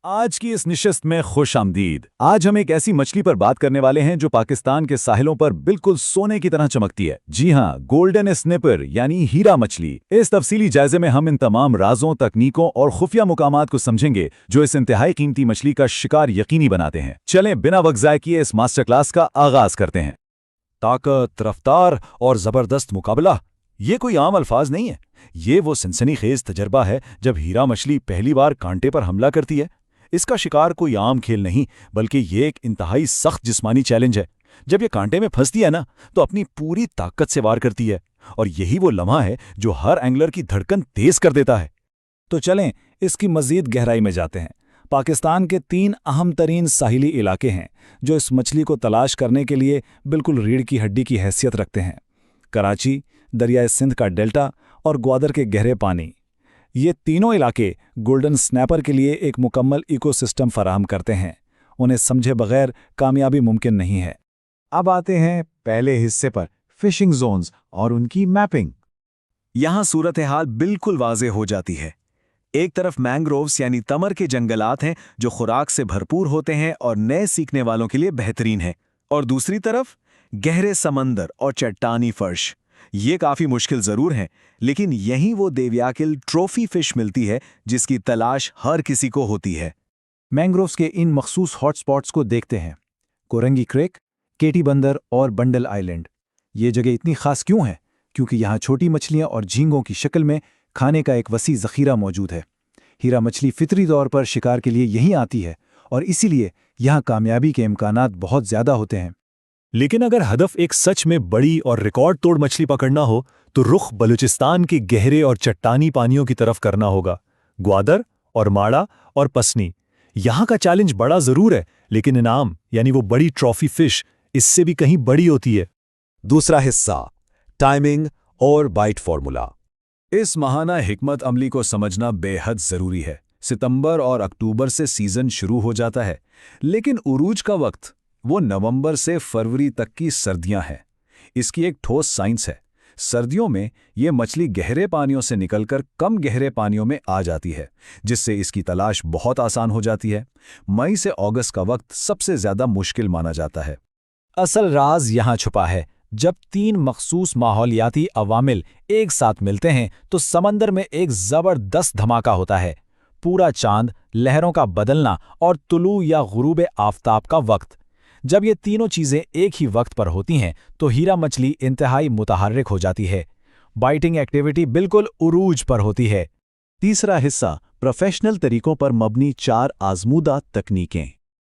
आज की इस निशस्त में खुश आमदीद। आज हम एक ऐसी मछली पर बात करने वाले हैं जो पाकिस्तान के साहिलों पर बिल्कुल सोने की तरह चमकती है। जी हाँ, गोल्डन स्निपर यानी हीरा मछली। इस तफसीली जायजे में हम इन तमाम राजों, तकनीकों और खुफिया मुकामात को समझेंगे जो इस इंतहाई कीमती मछली का शिकार यकीनी बनाते हैं। चलें बिना वक्त ज़ाय किए इस मास्टर क्लास का आगाज करते हैं। ताकत, रफ्तार और जबरदस्त मुकाबला, ये कोई आम अल्फाज नहीं है। ये वो सनसनीखेज तजर्बा है जब हीरा मछली पहली बार कांटे पर हमला करती है। इसका शिकार कोई आम खेल नहीं, बल्कि ये एक इंतहाई सख्त जिस्मानी चैलेंज है। जब ये कांटे में फंसती है ना, तो अपनी पूरी ताकत से वार करती है, और यही वो लम्हा है जो हर एंगलर की धड़कन तेज कर देता है। तो चलें इसकी मजीद गहराई में जाते हैं। पाकिस्तान के 3 अहम तरीन साहिली इलाके हैं जो इस मछली को तलाश करने के लिए बिल्कुल रीढ़ की हड्डी की हैसियत रखते हैं। कराची, दरियाए सिंध का डेल्टा और ग्वादर के गहरे पानी। ये तीनों इलाके गोल्डन स्नैपर के लिए एक मुकम्मल इकोसिस्टम फराहम करते हैं। उन्हें समझे बगैर कामयाबी मुमकिन नहीं है। अब आते हैं पहले हिस्से पर, फिशिंग जोन्स और उनकी मैपिंग। यहाँ सूरत हाल बिल्कुल वाज़ेह हो जाती है। एक तरफ मैंग्रोव्स यानी तमर के जंगलात हैं जो खुराक से भरपूर होते हैं और नए सीखने वालों के लिए बेहतरीन हैं, और दूसरी तरफ गहरे समंदर और चट्टानी फर्श। ये काफ़ी मुश्किल ज़रूर है, लेकिन यहीं वो देवयाकिल ट्रॉफी फिश मिलती है जिसकी तलाश हर किसी को होती है। मैंग्रोव्स के इन मखसूस हॉटस्पॉट्स को देखते हैं। कोरंगी क्रेक, केटी बंदर और बंडल आइलैंड। ये जगह इतनी खास क्यों है? क्योंकि यहाँ छोटी मछलियाँ और झींगों की शक्ल में खाने का एक वसी ज़ख़ीरा मौजूद है। हीरा मछली फितरी तौर पर शिकार के लिए यहीं आती है, और इसीलिए यहाँ कामयाबी के इम्कानात बहुत ज़्यादा होते हैं। लेकिन अगर हदफ एक सच में बड़ी और रिकॉर्ड तोड़ मछली पकड़ना हो तो रुख बलूचिस्तान के गहरे और चट्टानी पानियों की तरफ करना होगा। ग्वादर और माड़ा और पसनी। यहाँ का चैलेंज बड़ा ज़रूर है, लेकिन इनाम यानी वो बड़ी ट्रॉफी फिश इससे भी कहीं बड़ी होती है। दूसरा हिस्सा, टाइमिंग और बाइट फॉर्मूला। इस महाना हिकमत अमली को समझना बेहद ज़रूरी है। सितंबर और अक्टूबर से सीज़न शुरू हो जाता है, लेकिन उरूज का वक्त वो नवंबर से फरवरी तक की सर्दियां हैं। इसकी एक ठोस साइंस है। सर्दियों में ये मछली गहरे पानियों से निकलकर कम गहरे पानियों में आ जाती है, जिससे इसकी तलाश बहुत आसान हो जाती है। मई से अगस्त का वक्त सबसे ज़्यादा मुश्किल माना जाता है। असल राज यहाँ छुपा है। जब 3 मखसूस माहौलियाती अवामिल एक साथ मिलते हैं तो समंदर में एक ज़बरदस्त धमाका होता है। पूरा चांद, लहरों का बदलना और तुलू या गुरूब आफताब का वक्त। जब ये तीनों चीज़ें एक ही वक्त पर होती हैं तो हीरा मछली इंतहाई मुतहर्रिक हो जाती है। बाइटिंग एक्टिविटी बिल्कुल उरूज पर होती है। तीसरा हिस्सा, प्रोफेशनल तरीकों पर मबनी 4 आजमूदा तकनीकें।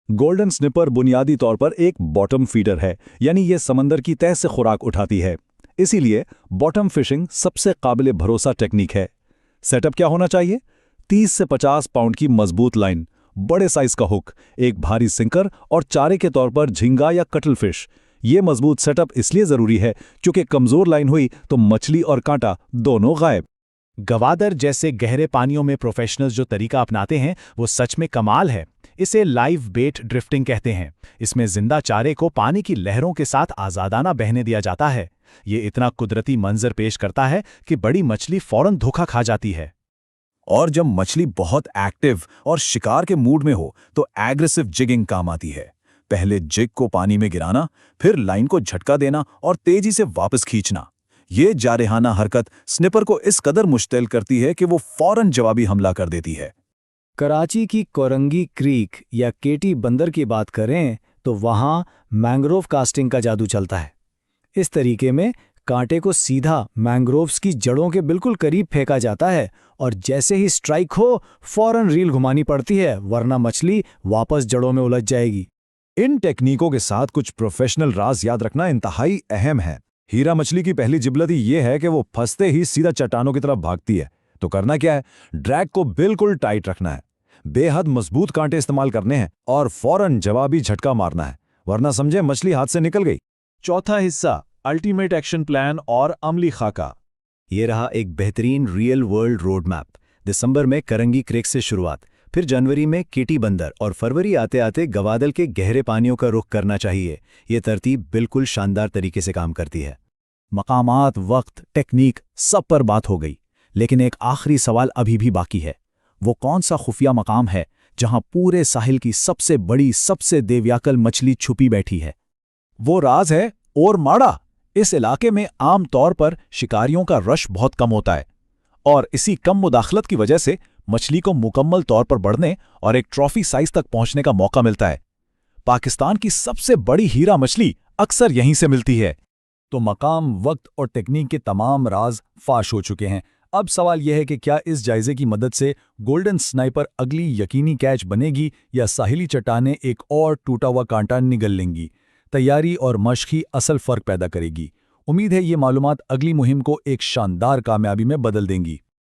गोल्डन स्निपर बुनियादी तौर पर एक बॉटम फीडर है, यानी ये समंदर की तह से खुराक उठाती है। इसीलिए बॉटम फिशिंग सबसे काबिल भरोसा टेक्निक है। सेटअप क्या होना चाहिए? 30 से 50 पाउंड की मजबूत लाइन, बड़े साइज का हुक, एक भारी सिंकर और चारे के तौर पर झींगा या कटल फिश। ये मजबूत सेटअप इसलिए ज़रूरी है क्योंकि कमज़ोर लाइन हुई तो मछली और कांटा दोनों गायब। गवादर जैसे गहरे पानियों में प्रोफेशनल्स जो तरीका अपनाते हैं वो सच में कमाल है। इसे लाइव बेट ड्रिफ्टिंग कहते हैं। इसमें जिंदा चारे को पानी की लहरों के साथ आज़ादाना बहने दिया जाता है। ये इतना कुदरती मंजर पेश करता है कि बड़ी मछली फौरन धोखा खा जाती है। और जब मछली बहुत एक्टिव और शिकार के मूड में हो तो एग्रेसिव जिगिंग काम आती है। पहले जिग को पानी में गिराना, फिर लाइन को झटका देना और तेजी से वापस खींचना। ये जारहाना हरकत स्निपर को इस कदर मुश्तिल करती है कि वो फौरन जवाबी हमला कर देती है। कराची की कोरंगी क्रीक या केटी बंदर की बात करें तो वहाँ मैंग्रोव कास्टिंग का जादू चलता है। इस तरीके में कांटे को सीधा मैंग्रोव्स की जड़ों के बिल्कुल करीब फेंका जाता है, और जैसे ही स्ट्राइक हो फौरन रील घुमानी पड़ती है, वरना मछली वापस जड़ों में उलझ जाएगी। इन टेक्निकों के साथ कुछ प्रोफेशनल राज याद रखना इंतहाई अहम है। हीरा मछली की पहली जिबलती ये है कि वो फंसते ही सीधा चट्टानों की तरफ भागती है। तो करना क्या है? ड्रैग को बिल्कुल टाइट रखना है, बेहद मजबूत कांटे इस्तेमाल करने हैं और फौरन जवाबी झटका मारना है, वरना समझे मछली हाथ से निकल गई। चौथा हिस्सा, अल्टीमेट एक्शन प्लान और अमली खाका। ये रहा एक बेहतरीन रियल वर्ल्ड रोड मैप। दिसंबर में करंगी क्रेक से शुरुआत, फिर जनवरी में केटी बंदर और फरवरी आते आते गवादल के गहरे पानियों का रुख करना चाहिए। ये तरतीब बिल्कुल शानदार तरीके से काम करती है। मकामात, वक्त, टेक्निक सब पर बात हो गई, लेकिन एक आखिरी सवाल अभी भी बाकी है। वो कौन सा खुफिया मकाम है जहां पूरे साहिल की सबसे बड़ी, सबसे देवयाकल मछली छुपी बैठी है। वो राज है और माड़ा। इस इलाके में आम तौर पर शिकारियों का रश बहुत कम होता है और इसी कम मुदाखलत की वजह से मछली को मुकम्मल तौर पर बढ़ने और एक ट्रॉफी साइज तक पहुंचने का मौका मिलता है। पाकिस्तान की सबसे बड़ी हीरा मछली अक्सर यहीं से मिलती है। तो मकाम, वक्त और टेक्निक के तमाम राज फाश हो चुके हैं। अब सवाल यह है कि क्या इस जायजे की मदद से गोल्डन स्नाइपर अगली यकीनी कैच बनेगी या साहिली चट्टानें एक और टूटा हुआ कांटा निगल लेंगी। तैयारी और मश्क ही असल फर्क पैदा करेगी। उम्मीद है ये मालूमात अगली मुहिम को एक शानदार कामयाबी में बदल देंगी।